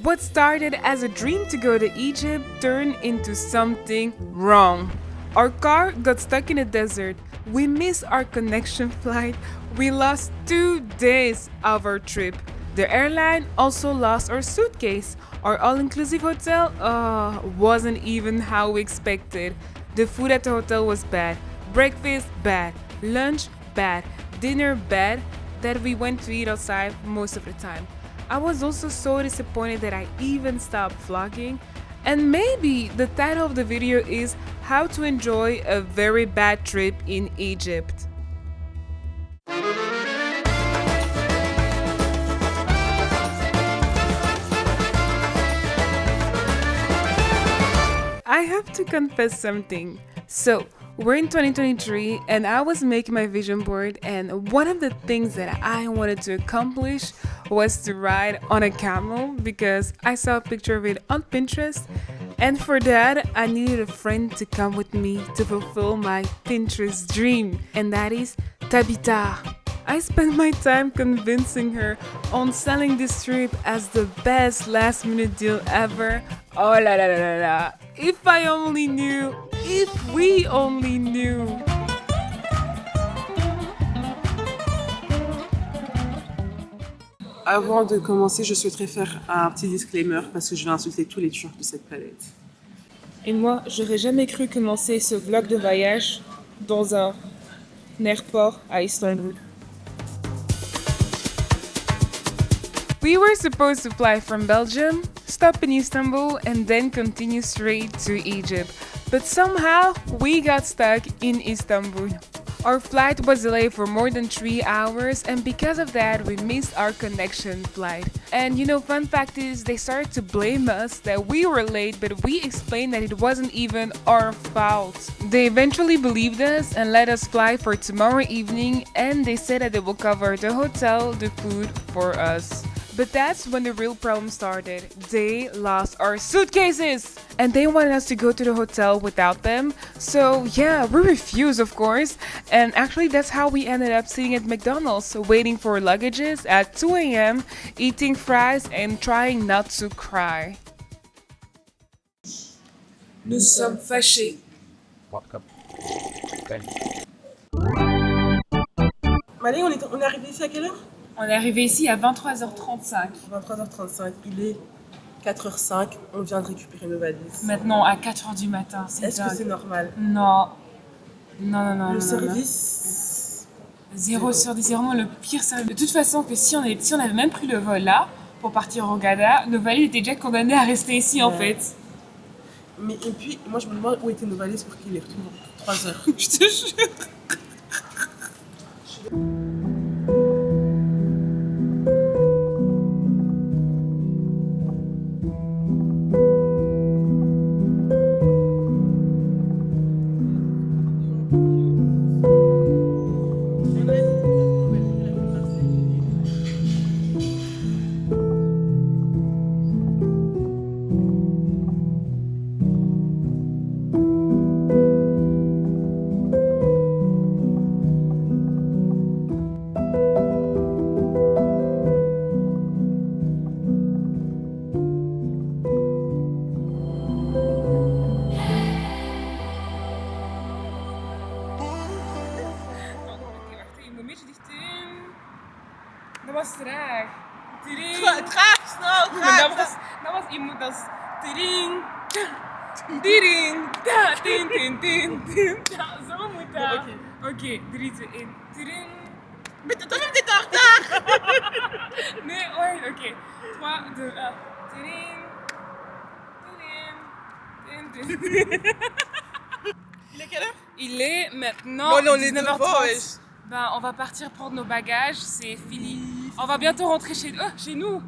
What started as a dream to go to Egypt turned into something wrong. Our car got stuck in the desert. We missed our connection flight. We lost 2 days of our trip. The airline also lost our suitcase. Our all inclusive hotel wasn't even how we expected. The food at the hotel was bad. Breakfast bad. Lunch bad. Dinner bad. That we went to eat outside most of the time. I was also so disappointed that I even stopped vlogging. And maybe the title of the video is How to Enjoy a Very Bad Trip in Egypt. I have to confess something. So, we're in 2023 and I was making my vision board, and one of the things that I wanted to accomplish was to ride on a camel because I saw a picture of it on Pinterest, and for that I needed a friend to come with me to fulfill my Pinterest dream, and that is Tabitha. I spent my time convincing her on selling this trip as the best last minute deal ever. Oh la la la la la. If I only knew, if we only knew. Avant de commencer, je souhaiterais faire un petit disclaimer parce que je vais insulter tous les Turcs de cette planète. Et moi, j'aurais jamais cru commencer ce vlog de voyage dans un aéroport à Istanbul. We were supposed to fly from Belgium, stop in Istanbul, and then continue straight to Egypt. But somehow, we got stuck in Istanbul. Our flight was delayed for more than 3 hours, and because of that, we missed our connection flight. And fun fact is, they started to blame us that we were late, but we explained that it wasn't even our fault. They eventually believed us and let us fly for tomorrow evening, and they said that they will cover the hotel, the food for us. But that's when the real problem started. They lost our suitcases! And they wanted us to go to the hotel without them. So yeah, we refused, of course. And actually that's how we ended up sitting at McDonald's, waiting for luggages at 2 a.m., eating fries and trying not to cry. Nous sommes fâchés. Malé, on est arrivé ici à quelle heure? On est arrivé ici à 23h35. 23h35, il est 4h05, on vient de récupérer nos valises. Maintenant à 4h du matin, Est-ce que c'est normal? Non. Non. Le service... 0 sur 10, c'est vraiment le pire service. De toute façon, que si on avait même pris le vol là, pour partir au Ghana, nos valises étaient déjà condamnées à rester ici en fait. Mais et puis, moi je me demande où étaient nos valises pour qu'il les retrouve en 3 heures. Je te jure. Dat was traag. Traag, snel, Dat was iemand als tering, tering, da, tin, tin, tin, tin. Ja, zo moet dat. Oké, 3, 2, 1. Tering. Mais toi même t'étais en retard. Nee, hoor, oké. 3, 2, 1. Tering, tering, tin, tin. Il est quelle heure? Il est maintenant Bon, on est 19h30. devant, wesh. Ben, on va partir prendre nos bagages, c'est fini. On va bientôt rentrer chez nous.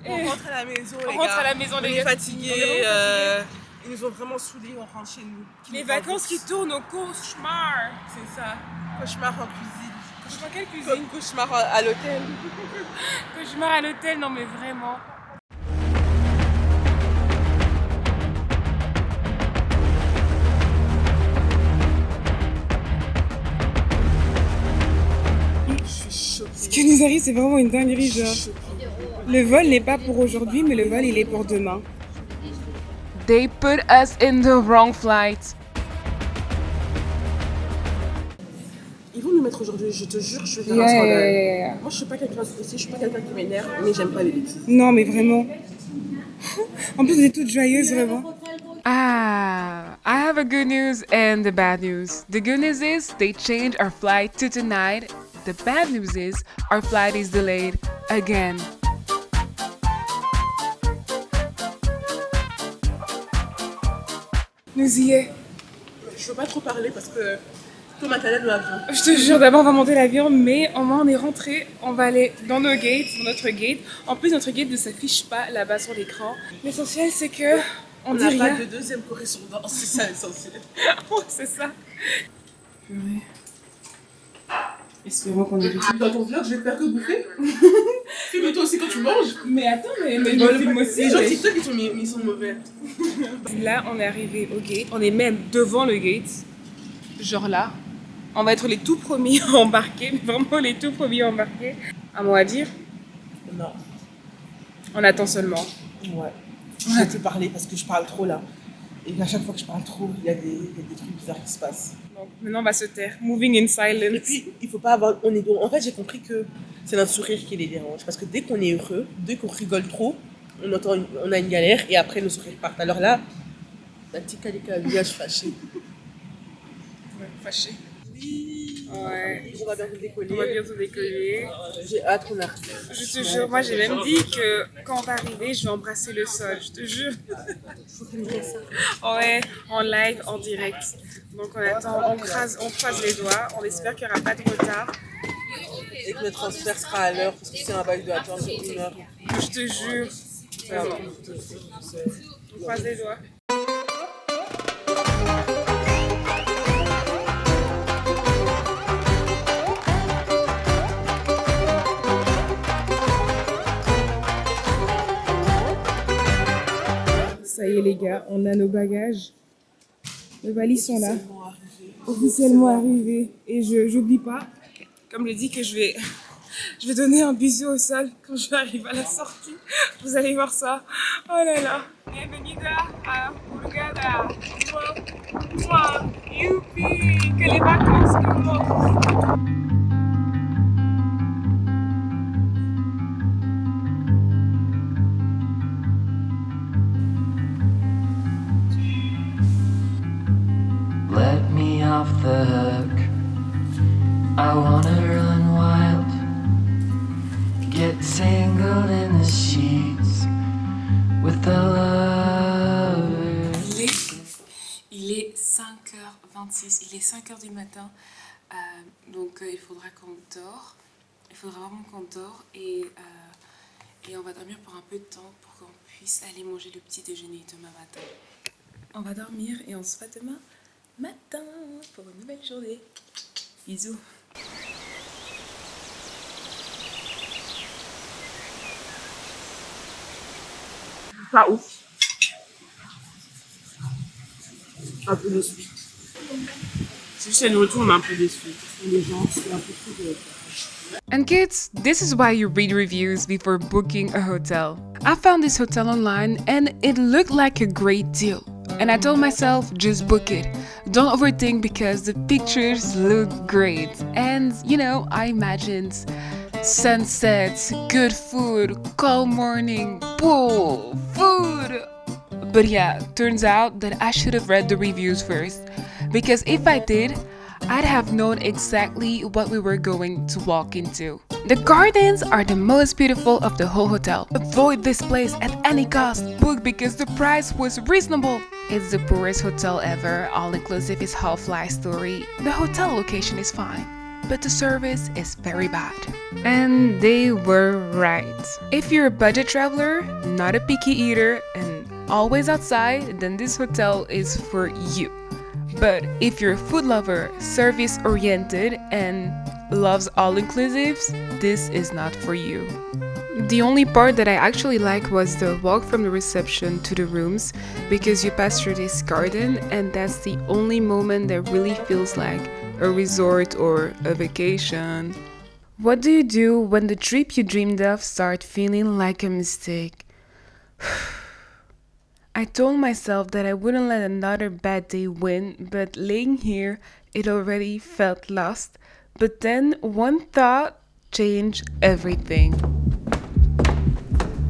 On rentre à la maison, les gars. On rentre à la maison, les gars. On est fatigués. Ils nous ont vraiment saoulés, on rentre chez nous. Les vacances qui tournent au cauchemar. C'est ça. Cauchemar en cuisine. Cauchemar quelle cuisine? Cauchemar à l'hôtel. Cauchemar à l'hôtel, non mais vraiment. Ce qui nous arrive, c'est vraiment une dinguerie, genre. Le vol n'est pas pour aujourd'hui, mais le vol, il est pour demain. They put us in the wrong flight. Ils vont nous mettre aujourd'hui, je te jure, je vais faire un scandale. Moi, je suis pas quelqu'un de stressé, je suis pas quelqu'un qui m'énerve, mais j'aime pas les bêtises. Non, mais vraiment. En plus, vous êtes toutes joyeuses, vraiment. Ah, I have a good news and the bad news. The good news is they changed our flight to tonight. The bad news is our flight is delayed again. Nous y est. Je veux pas trop parler parce que tout ma tête de l'avion. Je te jure, d'abord on va monter l'avion, mais au moins on est rentré, on va aller dans nos gates, dans notre gate. En plus, notre gate ne s'affiche pas là-bas sur l'écran. L'essentiel, c'est que on dit n'a pas rien. de deuxième correspondance, c'est ça l'essentiel. Oh, c'est ça. Purée. Espérons qu'on est Dans ton vlog, je vais te faire que bouffer. Filme-toi aussi quand tu manges. Mais attends, mais je me filme aussi. Les gens TikTok, ils sont mauvais. Là, on est arrivé au gate. On est même devant le gate. Genre là. On va être les tout premiers à embarquer. Mais vraiment les tout premiers à embarquer. Un mot à dire? Non. On attend seulement. Ouais. Je vais te parler parce que je parle trop là. Et à chaque fois que je parle trop, il y a des trucs bizarres qui se passent. Donc maintenant, on va se taire. Moving in Et silence. puis, il faut pas avoir. En fait, j'ai compris que c'est notre sourire qui les dérange. Parce que dès qu'on est heureux, dès qu'on rigole trop, on a une galère et après nos sourires partent. Alors là, un petit calica, visage fâché. Ouais, fâché. Ouais. On va bientôt décoller. On va bientôt décoller. J'ai hâte qu'on arrive. Je te jure, moi j'ai même dit que quand on va arriver, je vais embrasser le sol. Je te jure. Faut filmer ça. Ouais, en live, en direct. Donc on attend, on croise les doigts. On espère qu'il n'y aura pas de retard. Et que le transfert sera à l'heure parce que c'est un bail de attendre 1 heure. Je te jure. Vraiment. On croise les doigts. Ça y est les gars, on a nos bagages. Les valises sont là. Officiellement arrivés. Et je n'oublie pas, comme je dis, que je vais donner un bisou au sol quand je vais arriver à la sortie. Vous allez voir ça. Oh là là. Bienvenida à Hurghada. Mouah. Youpi. Que les vacances commencent. Let me off the hook. I wanna run wild. Get tangled in the sheets with the lovers. Il est 5h26, il est 5h du matin, donc il faudra qu'on dort, il faudra vraiment qu'on dort et on va dormir pour un peu de temps pour qu'on puisse aller manger le petit déjeuner demain matin. On va dormir et on se voit demain matin pour une nouvelle journée. Bisous. Pas ouf. Un peu déçu. C'est juste la nourriture, on est un peu déçu. Les gens, c'est un peu trop de... And kids, this is why you read reviews before booking a hotel. I found this hotel online and it looked like a great deal. And I told myself, just book it. Don't overthink because the pictures look great. And, you know, I imagined sunsets, good food, calm morning, pool, food. But yeah, turns out that I should have read the reviews first. Because if I did, I'd have known exactly what we were going to walk into. The gardens are the most beautiful of the whole hotel. Avoid this place at any cost. Book because the price was reasonable. It's the poorest hotel ever. All-inclusive is half lie story. The hotel location is fine, but the service is very bad. And they were right. If you're a budget traveler, not a picky eater, and always outside, then this hotel is for you. But if you're a food lover, service-oriented, and loves all-inclusives, this is not for you. The only part that I actually liked was the walk from the reception to the rooms because you pass through this garden and that's the only moment that really feels like a resort or a vacation. What do you do when the trip you dreamed of start feeling like a mistake? I told myself that I wouldn't let another bad day win, but laying here, it already felt lost. But then one thought changed everything.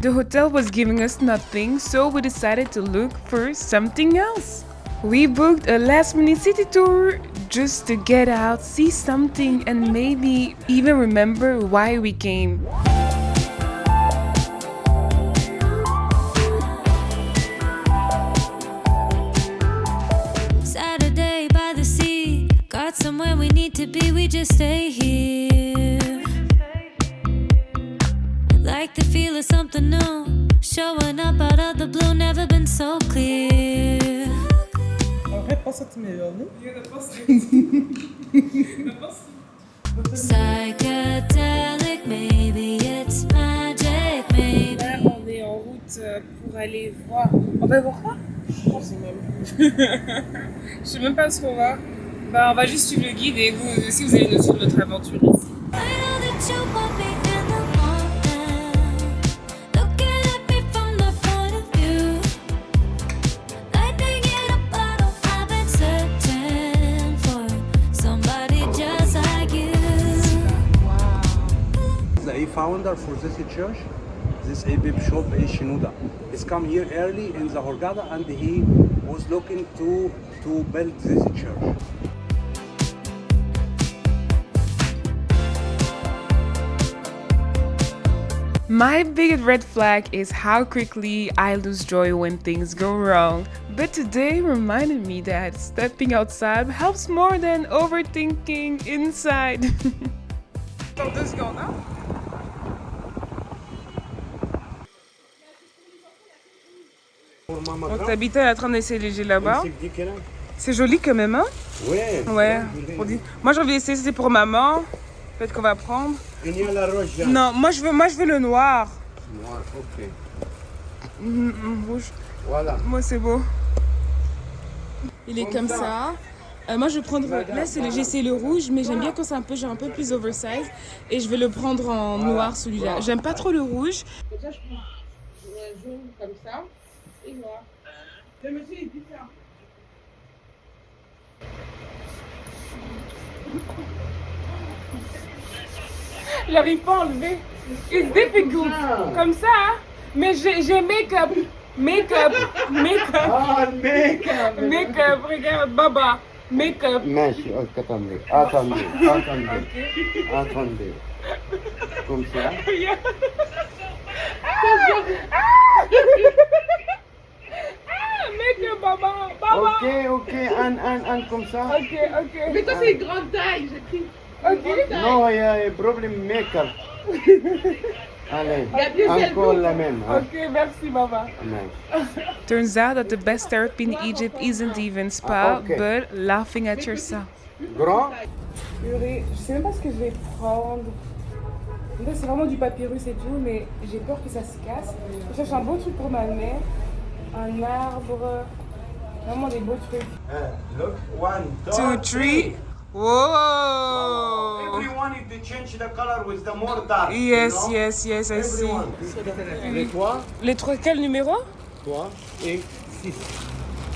The hotel was giving us nothing, so we decided to look for something else. We booked a last-minute city tour just to get out, see something, and maybe even remember why we came. Saturday by the sea, got somewhere we need to be, we just stay here. Like the feel of something new, showing up out of the blue, never been so clear. En vrai, pense à tes meilleurs, non? Psychedelic, maybe it's magic, maybe. Là, on est en route pour aller voir. On va voir quoi? Je sais même. Je sais même pas ce qu'on va. Bah, on va juste suivre le guide et vous aussi, vous allez nous suivre notre aventure ici. I know that you want me in the morning, looking at me from the point of view. Lightning in a bottle, I've been searching for somebody just like you. The founder for this church, this Bishop Shenouda, he's come here early in the Hurghada and he was looking to build this church. My biggest red flag is how quickly I lose joy when things go wrong. But today reminded me that stepping outside helps more than overthinking inside. Dans 2 secondes, hein? Donc t'habitais à la train d'essayer léger là-bas. C'est joli quand même, hein? Ouais. Ouais. Moi j'ai envie d'essayer, c'est pour maman. Peut-être qu'on va prendre. Il y a la roche jaune. Non, moi je veux le noir. Noir, ok. Rouge. Voilà. Moi c'est beau. Il est comme ça. Moi je vais prendre. Là j'ai essayé le rouge, mais j'aime bien quand c'est un peu plus oversize. Et je vais le prendre en noir celui-là. J'aime pas trop le rouge. Comme ça je prends un jaune comme ça et noir. Le monsieur il dit ça. J'arrive pas à enlever. It's difficult. Comme ça, hein? Mais j'ai make-up. Make-up. Make-up. Ah, make-up. Make-up, regarde, baba. Make-up. ماشي اوكي attendez comme ça Make-up, baba. Baba. ok and comme ça Ok. Mais toi, c'est une grande taille, j'ai pris. Ok. non il y a un problème make-up allez encore la même hein? Ok, merci, baba. Nice. Turns out that the best therapy in Egypt isn't even spa, Okay. but laughing at yourself. grand Purée, je sais même pas ce que je vais prendre. En fait, c'est vraiment du papyrus et tout, mais j'ai peur que ça se casse. Je cherche un beau truc pour ma mère. Un arbre. Vraiment des beaux trucs. look 1 2, 3. Whoa! everyone need to change the color with the more dark Yes, you know? yes, I see. Everyone. Les 3 Les trois, quel numéro? 3 et 6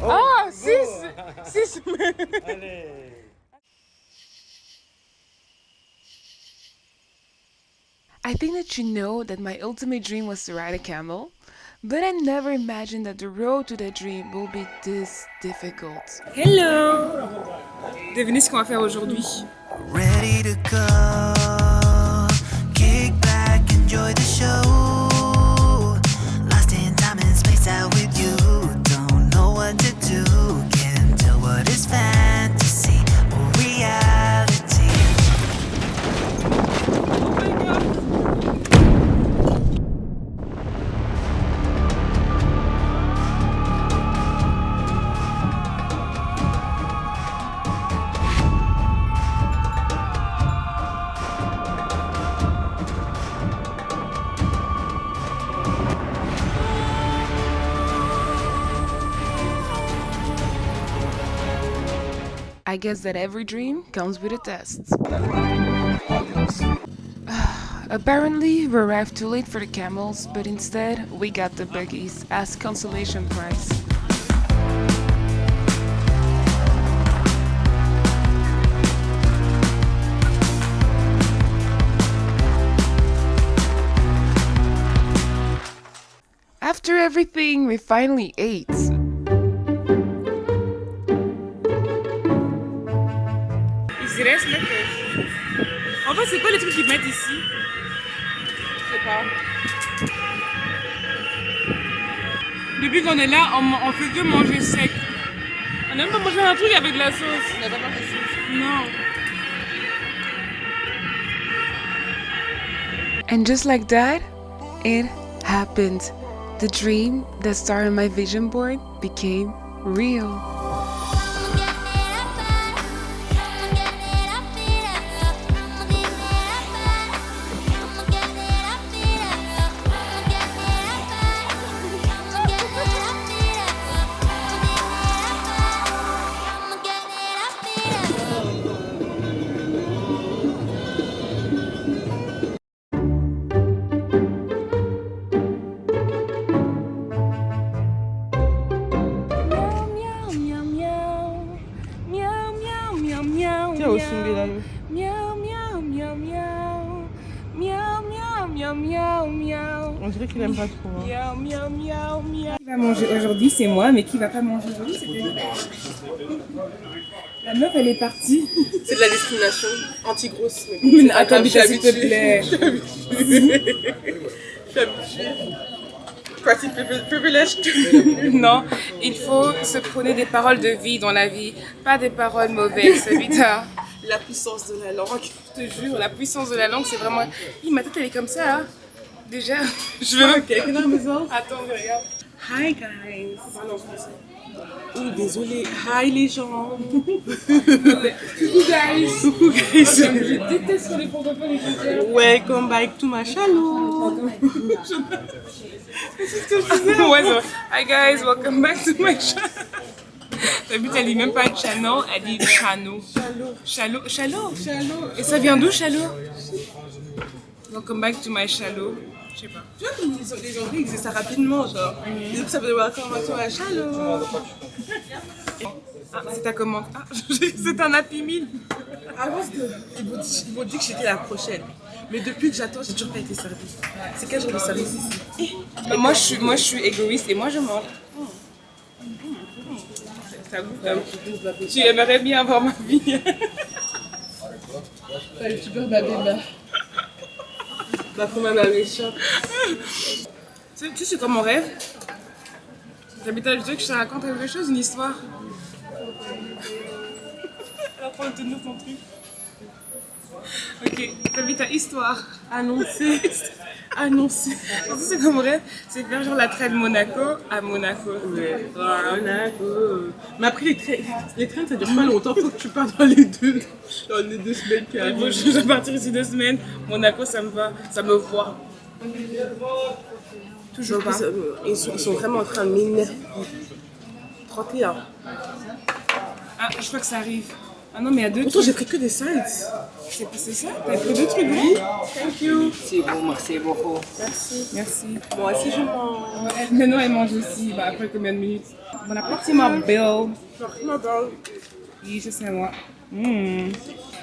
Ah, 6! 6! allez I think that you know that my ultimate dream was to ride a camel, but I never imagined that the road to that dream will be this difficult. Hello! Devinez ce qu'on va faire aujourd'hui. Ready to go, kick back, enjoy the show. Lost in time and space out with you. Don't know what to do, can't tell what is fantasy or reality. I guess that every dream comes with a test. Apparently, we arrived too late for the camels, but instead, we got the buggies as consolation prize. After everything, we finally ate. Ils y restent, mec. En fait, c'est quoi les trucs qu'ils mettent ici? Je sais pas. Depuis qu'on est là, on fait que manger sec. On n'a même pas mangé un truc avec de la sauce. On n'a pas mangé ça. Non. And just like that, it happened. The dream that started on my vision board became real. Tiens, au Sumbi là. Miaou, miaou, miaou, miaou. Miaou, miaou, miaou, miaou, miaou. On dirait qu'il aime pas trop. Hein. Miaou, miaou, miaou, miaou. Qui va manger aujourd'hui, c'est moi, mais qui va pas manger aujourd'hui, c'est lui. La meuf, elle est partie. C'est de la discrimination anti-grosse. Mais attends, Bita, s'il te plaît. Je suis habituée. Party privilege. Non, il faut se prôner des paroles de vie dans la vie, pas des paroles mauvaises, Bita. La puissance de la langue. Je te jure, la puissance de la langue, c'est vraiment... Hi, ma tête, elle est comme ça, hein. Déjà, je veux... Quelqu'un dans la maison. Attends, mais regarde. Hi guys. Parle en français. Oh, désolé. Hi les gens. Coucou, guys. Coucou guys. Je déteste les francophones et je dis... Welcome back to my channel. C'est ce que je disais. Ouais, so, hi guys, welcome back to my channel. D'habitude, elle dit même pas channel, elle dit chano. Chalo. Chalo. Et ça vient d'où, chalo? Welcome back to my chalo. Je sais pas. Tu vois comme les Anglais ils disaient ça rapidement, genre. Et donc ça veut dire welcome back to my channel. Ah, c'est ta commande. Ah, c'est un Happy Meal. Avant, ils m'ont dit que j'étais la prochaine. Mais depuis que j'attends, j'ai toujours pas été servie. C'est quel genre de service ici? Moi, je suis égoïste et moi, je mange. Ça goûte. Tu aimerais bien avoir ma vie. Le youtubeur Babéba. Ma première ma méchante. Tu sais, c'est comme mon rêve. J'habite à que je te raconte quelque chose, une histoire. Elle est en train de tenir ton truc. Ok, t'habites à histoire. Annoncé. Annoncé. En tout, c'est comme mon rêve, c'est faire genre la traîne Monaco à Monaco. Ouais. Monaco. Mais après, les trains, ça dure pas longtemps. Faut que tu partes dans les deux semaines qui arrivent. Je vais partir ici 2 semaines. Monaco, ça me va, ça me voit. Toujours pas. Ils sont vraiment en train de m'énerver. 31. Ah, je crois que ça arrive. Ah non, mais il y a 2 Pourtant, j'ai trucs. pris que des sides. C'est ça? T'as pris 2 trucs, oui? Thank you. Merci beaucoup. Merci. Moi aussi, je mange. Maintenant, elle mange aussi. Bah, après combien de minutes? Bon, apportez-moi Bill. Oui, ça c'est moi.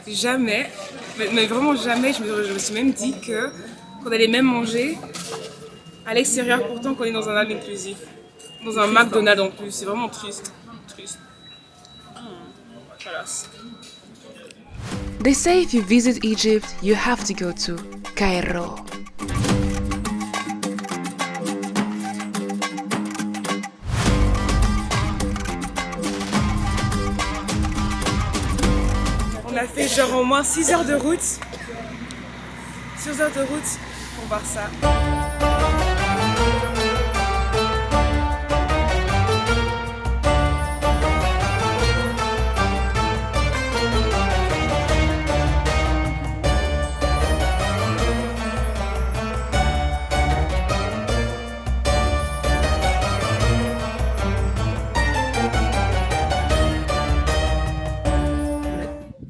Jamais, mais vraiment jamais, je me suis même dit qu'on allait même manger à l'extérieur, pourtant qu'on est dans un all inclusif. Dans un McDonald's en plus, c'est vraiment triste. Triste. Voilà. They say if you visit Egypt, you have to go to Cairo. On a fait genre au moins 6 heures de route. 6 heures de route pour voir ça.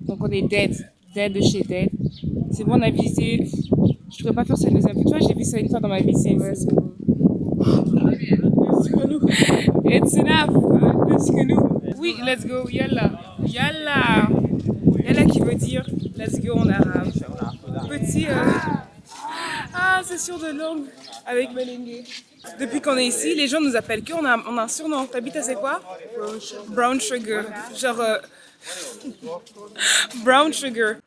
Donc on est dead de chez dead. C'est bon, on a visité, je pourrais pas faire ça une deuxième fois. Tu vois, j'ai vu ça une fois dans ma vie, c'est bon. It's enough. Plus que nous. Oui, let's go. Yalla. Yalla. Yalla qui veut dire let's go en arabe. Petit session de langue avec Melengue. Depuis qu'on est ici, les gens nous appellent on a un surnom. T'habites à c'est quoi? Brown Sugar. Genre Brown Sugar.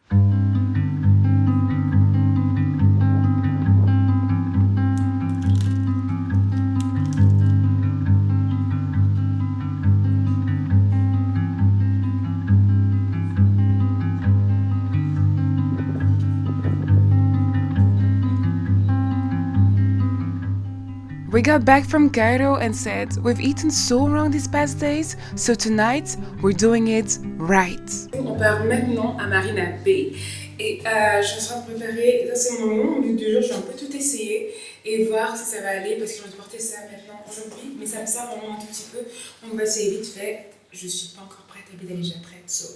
We got back from Cairo and said, we've eaten so wrong these past days, so tonight we're doing it right. On part maintenant à Marina Bay et je suis en train de préparer, là c'est mon moment, au lieu du jour je vais un peu tout essayer et voir si ça va aller parce que j'ai envie de porter ça maintenant aujourd'hui, mais ça me sert vraiment un tout petit peu, donc on va essayer vite fait, je suis pas encore prête, Abida est déjà prête, so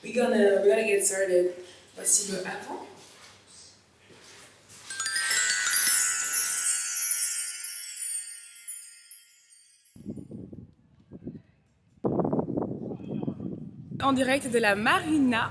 we're gonna get started. Voici le avant. En direct de la marina.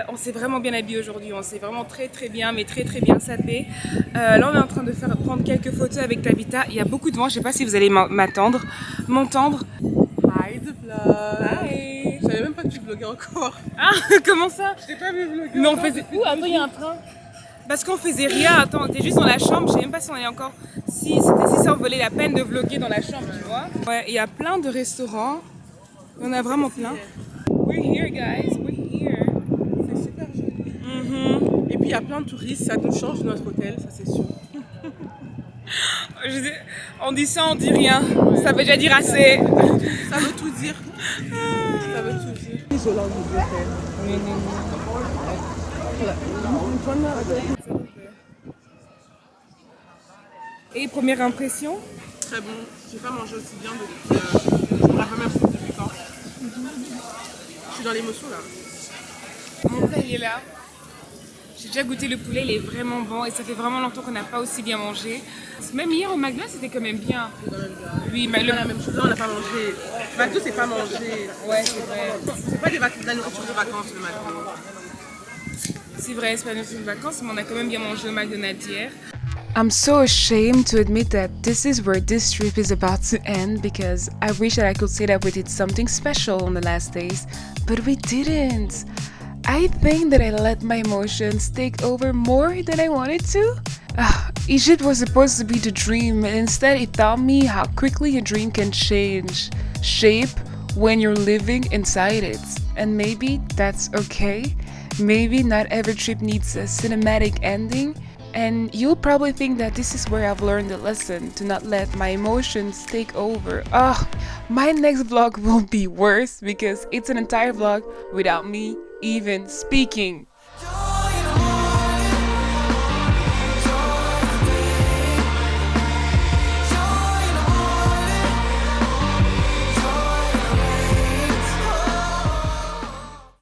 On s'est vraiment bien habillé aujourd'hui, on s'est vraiment très bien, mais très bien sapé. Là on est en train de prendre quelques photos avec Tabitha. Il y a beaucoup de vent, je sais pas si vous allez m'entendre. Hi the vlog. Hi. Je savais même pas que tu vloguais encore. Ah, comment ça? Je t'ai pas vu vlogger. Mais on faisait... Ouh, attends, il y a un train. Parce qu'on faisait rien, attends, on était juste dans la chambre, je sais même pas si on est encore... Si ça en valait la peine de vlogger dans la chambre, tu vois. Ouais, il y a plein de restaurants, il y en a vraiment plein. We're here guys, we're here. C'est super joli. Et puis il y a plein de touristes, ça nous change de notre hôtel, ça c'est sûr. On dit ça, on dit rien. Ça veut déjà dire assez. Ça veut tout dire. Ça veut tout dire. Isolant du hôtel. Et première impression? Très bon. J'ai pas mangé aussi bien depuis. Je me rappelle même pas depuis quand. Je suis dans l'émotion là. Mon plat il est là. J'ai déjà goûté le poulet, il est vraiment bon et ça fait vraiment longtemps qu'on n'a pas aussi bien mangé. Même hier au McDo c'était quand même bien. Oui, mais La même chose, là on n'a pas mangé. McDo c'est pas mangé. Ouais, c'est vrai. C'est pas de la nourriture de vacances le McDo. C'est vrai, c'est pas notre vacances, mais on a quand même bien mangé au McDonald's hier. I'm so ashamed to admit that this is where this trip is about to end because I wish that I could say that we did something special on the last days, but we didn't. I think that I let my emotions take over more than I wanted to. Egypt was supposed to be the dream, and instead it taught me how quickly a dream can change shape when you're living inside it. And maybe that's okay. Maybe not every trip needs a cinematic ending. And you'll probably think that this is where I've learned the lesson to not let my emotions take over. My next vlog will be worse because it's an entire vlog without me even speaking.